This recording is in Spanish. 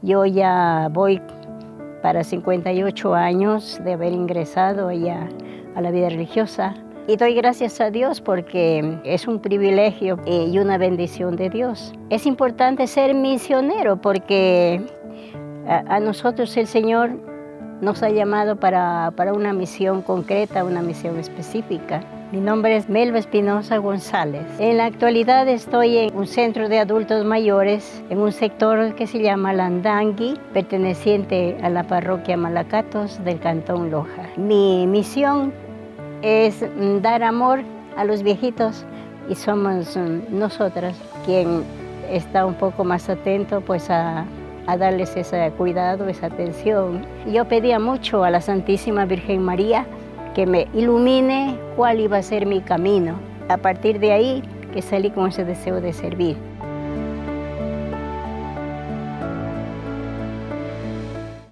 Yo ya voy para 58 años de haber ingresado ya a la vida religiosa. Y doy gracias a Dios porque es un privilegio y una bendición de Dios. Es importante ser misionero porque a nosotros el Señor nos ha llamado para una misión concreta, una misión específica. Mi nombre es Melba Espinosa González. En la actualidad estoy en un centro de adultos mayores, en un sector que se llama Landangui, perteneciente a la parroquia Malacatos del Cantón Loja. Mi misión es dar amor a los viejitos y somos nosotras quien está un poco más atento pues a darles ese cuidado, esa atención. Yo pedía mucho a la Santísima Virgen María que me ilumine cuál iba a ser mi camino. A partir de ahí que salí con ese deseo de servir.